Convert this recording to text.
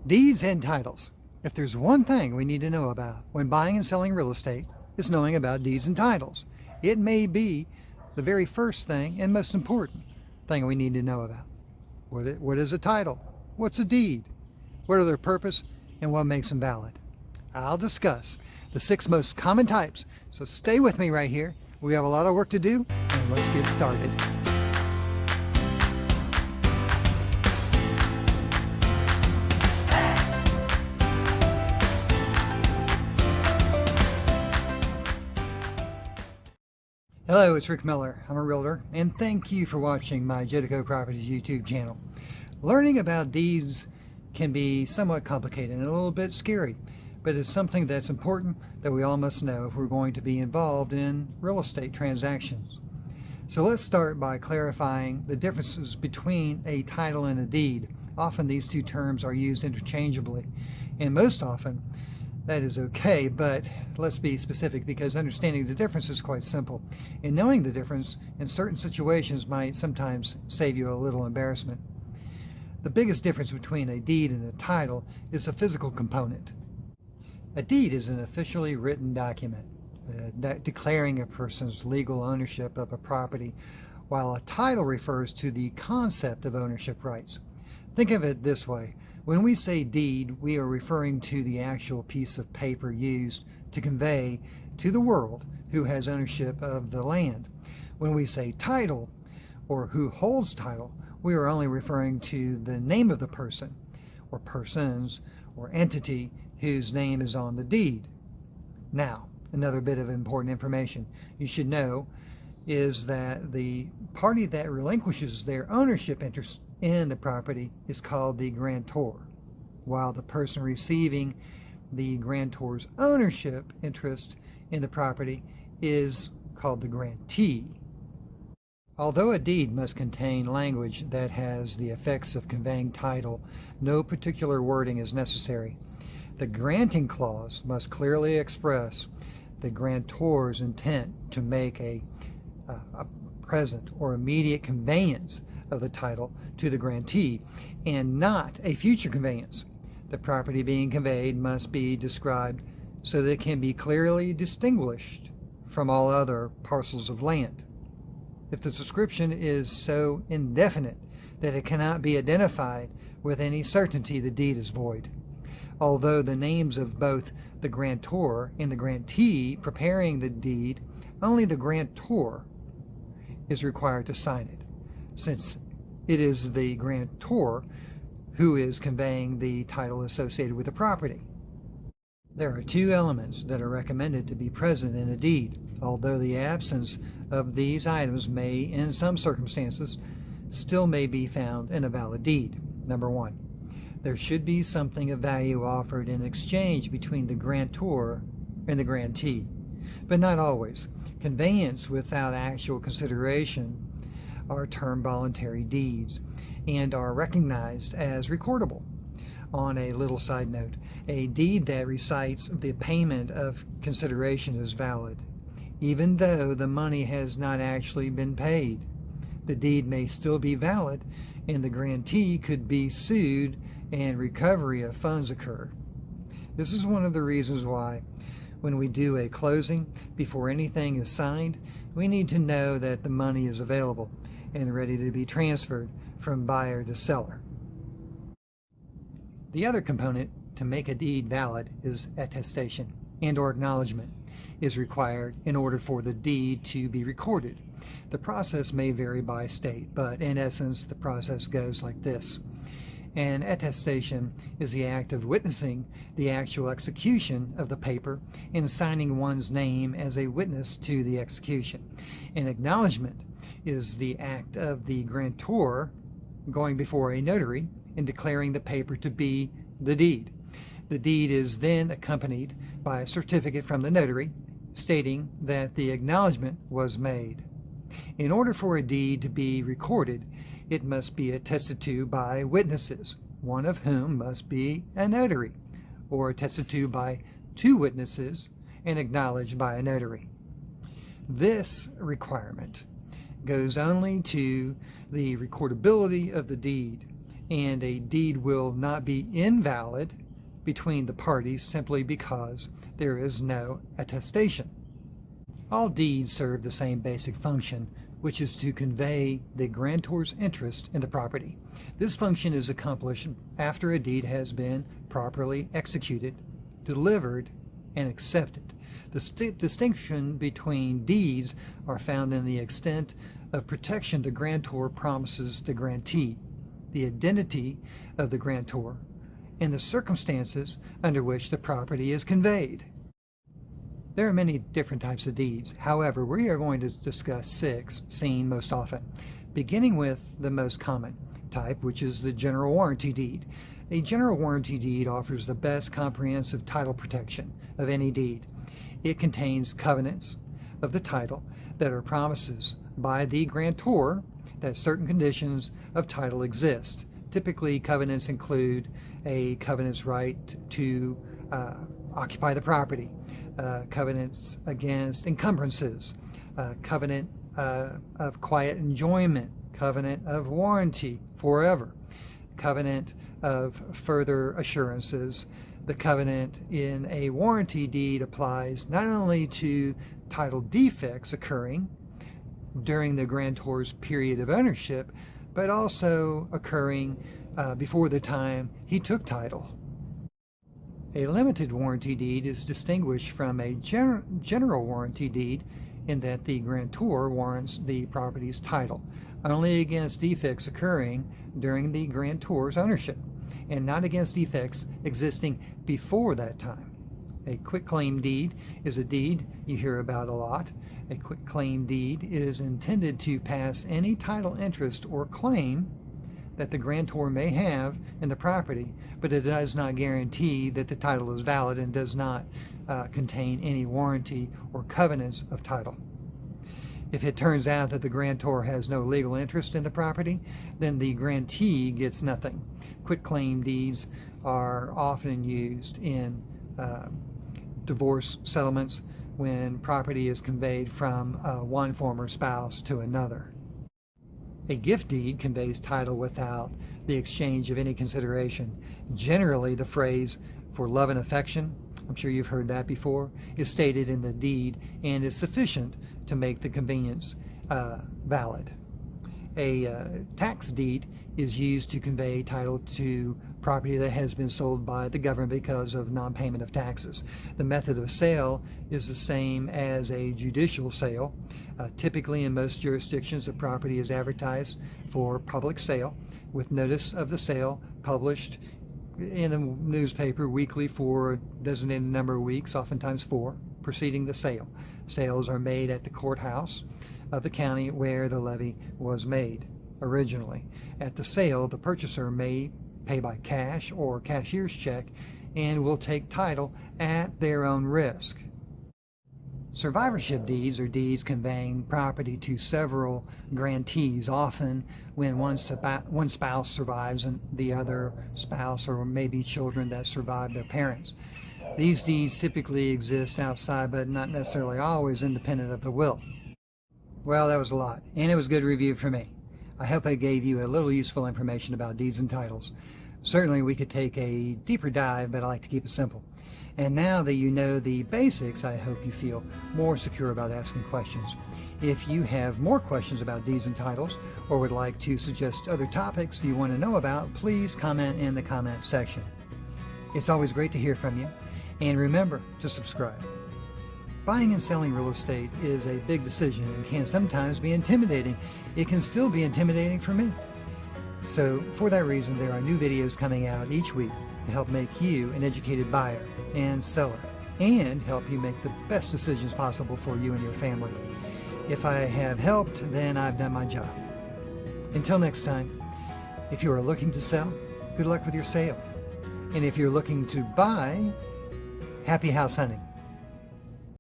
Deeds and titles. If there's one thing we need to know about when buying and selling real estate, it's knowing about deeds and titles. It may be the very first thing and most important thing we need to know about. What is a title? What's a deed? What are their purpose and what makes them valid? I'll discuss the 6 most common types, so stay with me right here. We have a lot of work to do, and let's get started. Hello, it's Rick Miller. I'm a realtor, and thank you for watching my Jedico Properties YouTube channel. Learning about deeds can be somewhat complicated and a little bit scary, but it's something that's important that we all must know if we're going to be involved in real estate transactions. So let's start by clarifying the differences between a title and a deed. Often these two terms are used interchangeably, and most often that is okay, but let's be specific because understanding the difference is quite simple. And knowing the difference in certain situations might sometimes save you a little embarrassment. The biggest difference between a deed and a title is the physical component. A deed is an officially written document declaring a person's legal ownership of a property, while a title refers to the concept of ownership rights. Think of it this way. When we say deed, we are referring to the actual piece of paper used to convey to the world who has ownership of the land. When we say title, or who holds title, we are only referring to the name of the person, or persons, or entity whose name is on the deed. Now, another bit of important information you should know is that the party that relinquishes their ownership interest in the property is called the grantor, while the person receiving the grantor's ownership interest in the property is called the grantee. Although a deed must contain language that has the effects of conveying title, no particular wording is necessary. The granting clause must clearly express the grantor's intent to make a present or immediate conveyance of the title to the grantee, and not a future conveyance. The property being conveyed must be described so that it can be clearly distinguished from all other parcels of land. If the description is so indefinite that it cannot be identified with any certainty, the deed is void. Although the names of both the grantor and the grantee preparing the deed, only the grantor is required to sign it, since it is the grantor who is conveying the title associated with the property. There are 2 elements that are recommended to be present in a deed, although the absence of these items may, in some circumstances, still may be found in a valid deed. Number 1, there should be something of value offered in exchange between the grantor and the grantee, but not always. Conveyance without actual consideration are termed voluntary deeds and are recognized as recordable. On a little side note, a deed that recites the payment of consideration is valid, even though the money has not actually been paid. The deed may still be valid, and the grantee could be sued and recovery of funds occur. This is one of the reasons why when we do a closing, before anything is signed, we need to know that the money is available and ready to be transferred from buyer to seller. The other component to make a deed valid is attestation and/or acknowledgement is required in order for the deed to be recorded. The process may vary by state, but in essence the process goes like this. An attestation is the act of witnessing the actual execution of the paper and signing one's name as a witness to the execution. An acknowledgement is the act of the grantor going before a notary and declaring the paper to be the deed. The deed is then accompanied by a certificate from the notary stating that the acknowledgement was made. In order for a deed to be recorded, it must be attested to by witnesses, one of whom must be a notary, or attested to by 2 witnesses and acknowledged by a notary. This requirement goes only to the recordability of the deed and a deed will not be invalid between the parties simply because there is no attestation. All deeds serve the same basic function, which is to convey the grantor's interest in the property. This function is accomplished after a deed has been properly executed, delivered, and accepted. The distinction between deeds are found in the extent of protection the grantor promises the grantee, the identity of the grantor, and the circumstances under which the property is conveyed. There are many different types of deeds. However, we are going to discuss 6 seen most often, beginning with the most common type, which is the general warranty deed. A general warranty deed offers the best comprehensive title protection of any deed. It contains covenants of the title that are promises by the grantor that certain conditions of title exist. Typically, covenants include a covenant's right to occupy the property, covenants against encumbrances, covenant of quiet enjoyment, covenant of warranty forever, covenant of further assurances. The covenant in a warranty deed applies not only to title defects occurring during the grantor's period of ownership, but also occurring before the time he took title. A limited warranty deed is distinguished from a general warranty deed in that the grantor warrants the property's title only against defects occurring during the grantor's ownership, and not against defects existing before that time. A quitclaim deed is a deed you hear about a lot. A quitclaim deed is intended to pass any title interest or claim that the grantor may have in the property, but it does not guarantee that the title is valid and does not contain any warranty or covenants of title. If it turns out that the grantor has no legal interest in the property, then the grantee gets nothing. Quitclaim deeds are often used in divorce settlements when property is conveyed from one former spouse to another. A gift deed conveys title without the exchange of any consideration. Generally, the phrase "for love and affection," I'm sure you've heard that before, is stated in the deed and is sufficient to make the conveyance valid. A tax deed is used to convey title to property that has been sold by the government because of non-payment of taxes. The method of sale is the same as a judicial sale. Typically, in most jurisdictions, the property is advertised for public sale with notice of the sale published in the newspaper weekly for a designated number of weeks, oftentimes 4, preceding the sale. Sales are made at the courthouse of the county where the levy was made originally. At the sale, the purchaser may pay by cash or cashier's check and will take title at their own risk. Survivorship deeds are deeds conveying property to several grantees, often when one spouse survives and the other spouse or maybe children that survive their parents. These deeds typically exist outside, but not necessarily always independent of the will. Well, that was a lot, and it was a good review for me. I hope I gave you a little useful information about deeds and titles. Certainly we could take a deeper dive, but I like to keep it simple. And now that you know the basics, I hope you feel more secure about asking questions. If you have more questions about deeds and titles, or would like to suggest other topics you want to know about, please comment in the comment section. It's always great to hear from you, and remember to subscribe. Buying and selling real estate is a big decision and can sometimes be intimidating. It can still be intimidating for me. So for that reason, there are new videos coming out each week to help make you an educated buyer and seller and help you make the best decisions possible for you and your family. If I have helped, then I've done my job. Until next time, if you are looking to sell, good luck with your sale. And if you're looking to buy, happy house hunting.